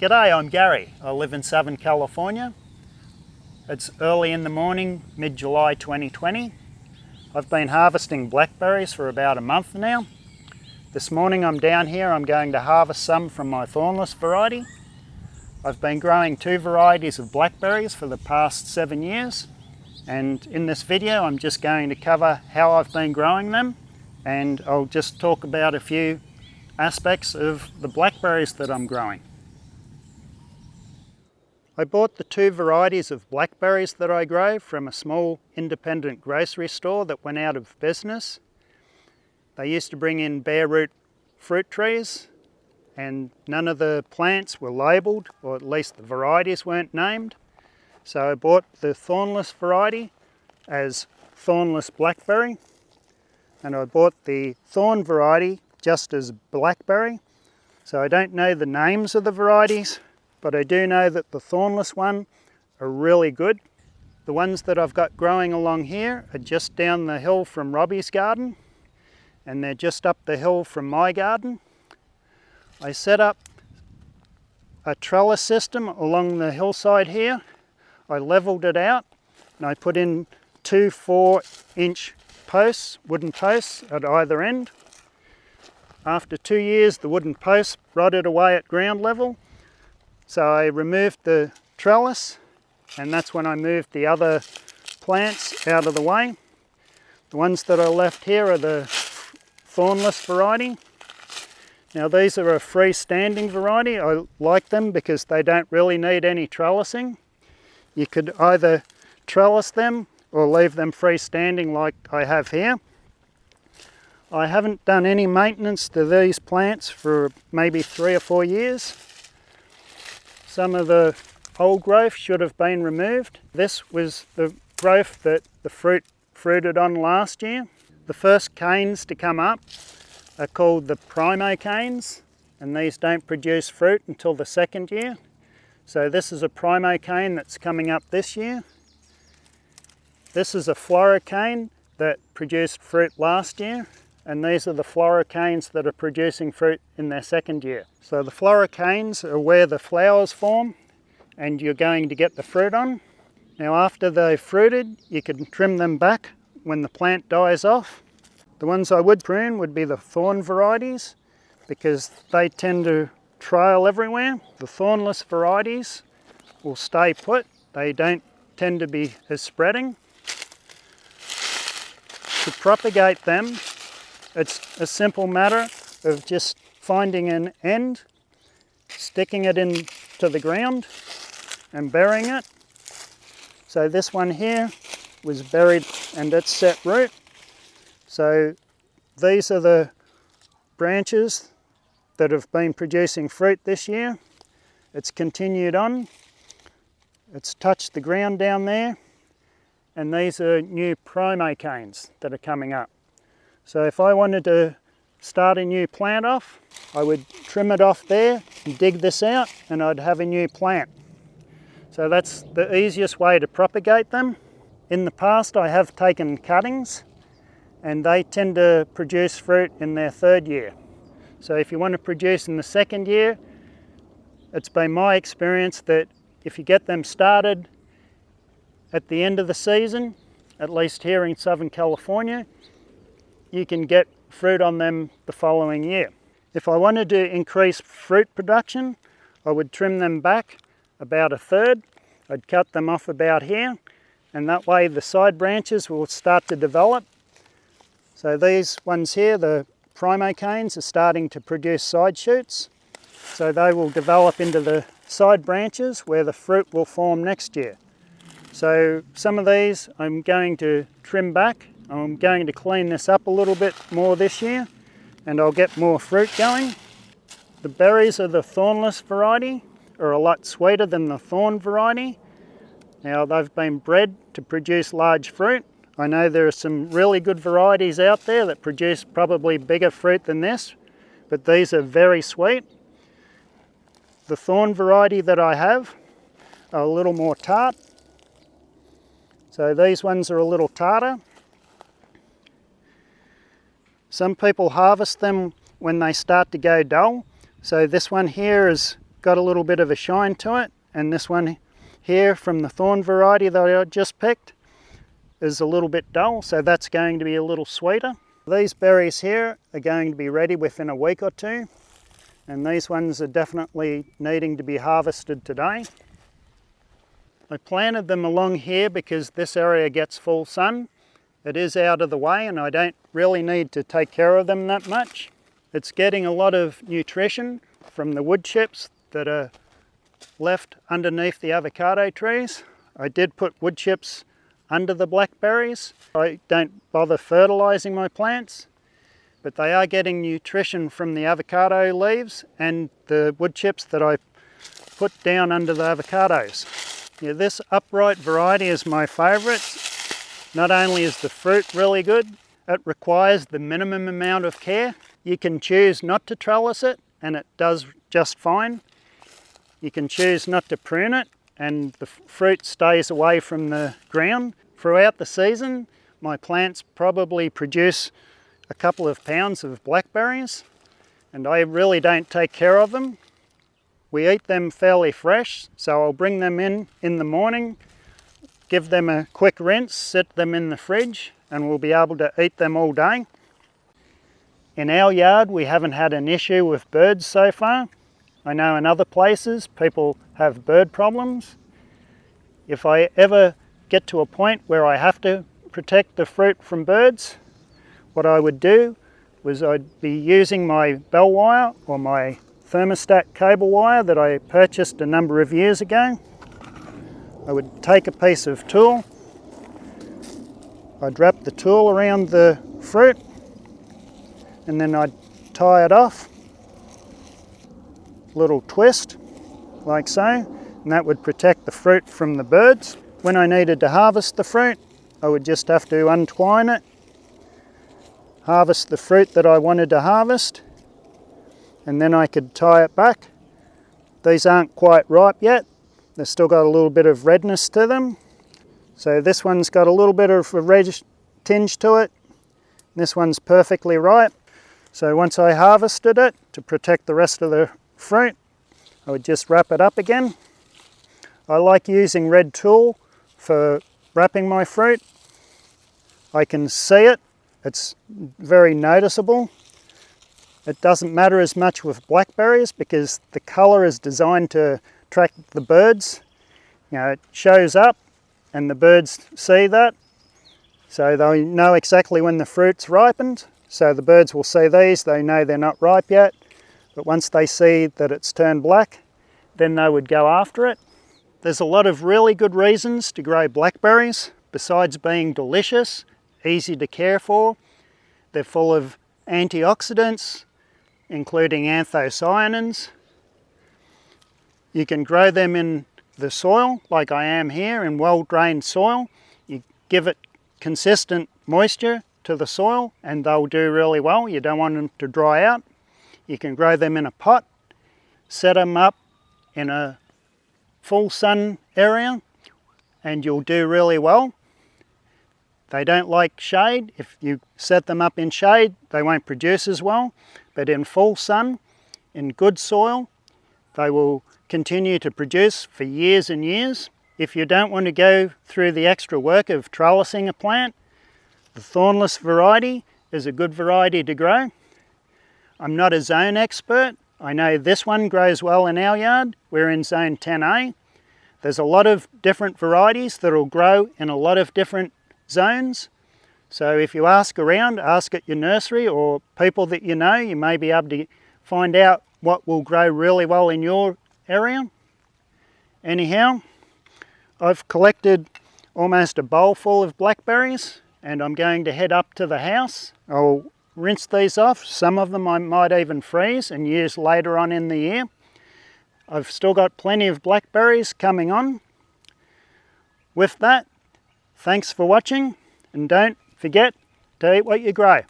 G'day, I'm Gary. I live in Southern California. It's early in the morning, mid-July 2020. I've been harvesting blackberries for about a month now. This morning I'm down here, I'm going to harvest some from my Thornless variety. I've been growing 2 varieties of blackberries for the past 7 years, and in this video I'm just going to cover how I've been growing them, and I'll just talk about a few aspects of the blackberries that I'm growing. I bought the 2 varieties of blackberries that I grow from a small independent grocery store that went out of business. They used to bring in bare root fruit trees, and none of the plants were labelled, or at least the varieties weren't named. So I bought the Thornless variety as Thornless blackberry, and I bought the Thorn variety just as blackberry. So I don't know the names of the varieties, but I do know that the Thornless one are really good. The ones that I've got growing along here are just down the hill from Robbie's garden, and they're just up the hill from my garden. I set up a trellis system along the hillside here. I levelled it out and I put in 2 4-inch posts, wooden posts at either end. After 2 years the wooden posts rotted away at ground level, so I removed the trellis, and that's when I moved the other plants out of the way. The ones that are left here are the Thornless variety. Now these are a freestanding variety. I like them because they don't really need any trellising. You could either trellis them or leave them freestanding like I have here. I haven't done any maintenance to these plants for maybe 3 or 4 years. Some of the old growth should have been removed. This was the growth that the fruit fruited on last year. The first canes to come up are called the primo canes, and these don't produce fruit until the 2nd year. So this is a primo cane that's coming up this year. This is a floricane that produced fruit last year, and these are the floricanes that are producing fruit in their 2nd year. So the floricanes are where the flowers form and you're going to get the fruit on. Now after they've fruited, you can trim them back when the plant dies off. The ones I would prune would be the thorn varieties, because they tend to trail everywhere. The thornless varieties will stay put. They don't tend to be as spreading. To propagate them, it's a simple matter of just finding an end, sticking it into the ground and burying it. So this one here was buried and it's set root. So these are the branches that have been producing fruit this year. It's continued on. It's touched the ground down there, and these are new primo canes that are coming up. So if I wanted to start a new plant off, I would trim it off there and dig this out, and I'd have a new plant. So that's the easiest way to propagate them. In the past I have taken cuttings, and they tend to produce fruit in their 3rd year. So if you want to produce in the 2nd year, it's been my experience that if you get them started at the end of the season, at least here in Southern California, you can get fruit on them the following year. If I wanted to increase fruit production, I would trim them back about 1/3. I'd cut them off about here, and that way the side branches will start to develop. So these ones here, the primo canes, are starting to produce side shoots. So they will develop into the side branches where the fruit will form next year. So some of these I'm going to trim back. I'm going to clean this up a little bit more this year, and I'll get more fruit going. The berries of the Thornless variety are a lot sweeter than the Thorn variety. Now they've been bred to produce large fruit. I know there are some really good varieties out there that produce probably bigger fruit than this, but these are very sweet. The Thorn variety that I have are a little more tart. So these ones are a little tartar. Some people harvest them when they start to go dull. So this one here is got a little bit of a shine to it, and this one here from the Thorn variety that I just picked is a little bit dull, so that's going to be a little sweeter. These berries here are going to be ready within a week or two, and these ones are definitely needing to be harvested today. I planted them along here because this area gets full sun. It is out of the way and I don't really need to take care of them that much. It's getting a lot of nutrition from the wood chips that are left underneath the avocado trees. I did put wood chips under the blackberries. I don't bother fertilizing my plants, but they are getting nutrition from the avocado leaves and the wood chips that I put down under the avocados. Yeah, this upright variety is my favourite. Not only is the fruit really good, it requires the minimum amount of care. You can choose not to trellis it and it does just fine. You can choose not to prune it and the fruit stays away from the ground. Throughout the season, my plants probably produce a couple of pounds of blackberries and I really don't take care of them. We eat them fairly fresh, so I'll bring them in the morning, give them a quick rinse, sit them in the fridge, and we'll be able to eat them all day. In our yard, we haven't had an issue with birds so far. I know in other places, people have bird problems. If I ever get to a point where I have to protect the fruit from birds, what I would do was I'd be using my bell wire or my thermostat cable wire that I purchased a number of years ago. I would take a piece of tulle, I'd wrap the tulle around the fruit and then I'd tie it off, little twist like so, and that would protect the fruit from the birds. When I needed to harvest the fruit, I would just have to untwine it, harvest the fruit that I wanted to harvest, and then I could tie it back. These aren't quite ripe yet. They've still got a little bit of redness to them. So this one's got a little bit of a reddish tinge to it. This one's perfectly ripe. So once I harvested it, to protect the rest of the fruit, I would just wrap it up again. I like using red tulle for wrapping my fruit. I can see it. It's very noticeable. It doesn't matter as much with blackberries because the colour is designed to attract the birds. You know, it shows up and the birds see that, so they know exactly when the fruit's ripened. So the birds will see these, they know they're not ripe yet, but once they see that it's turned black, then they would go after it. There's a lot of really good reasons to grow blackberries, besides being delicious, easy to care for. They're full of antioxidants, including anthocyanins. You can grow them in the soil, like I am here, in well-drained soil. You give it consistent moisture to the soil and they'll do really well. You don't want them to dry out. You can grow them in a pot, set them up in a full sun area and you'll do really well. They don't like shade. If you set them up in shade, they won't produce as well. But in full sun, in good soil, they will continue to produce for years and years. If you don't want to go through the extra work of trellising a plant, the Thornless variety is a good variety to grow. I'm not a zone expert. I know this one grows well in our yard. We're in zone 10A. There's a lot of different varieties that will grow in a lot of different zones. So if you ask around, ask at your nursery or people that you know, you may be able to find out what will grow really well in your area. Anyhow, I've collected almost a bowl full of blackberries and I'm going to head up to the house. I'll rinse these off. Some of them I might even freeze and use later on in the year. I've still got plenty of blackberries coming on. With that, thanks for watching and don't forget to eat what you grow.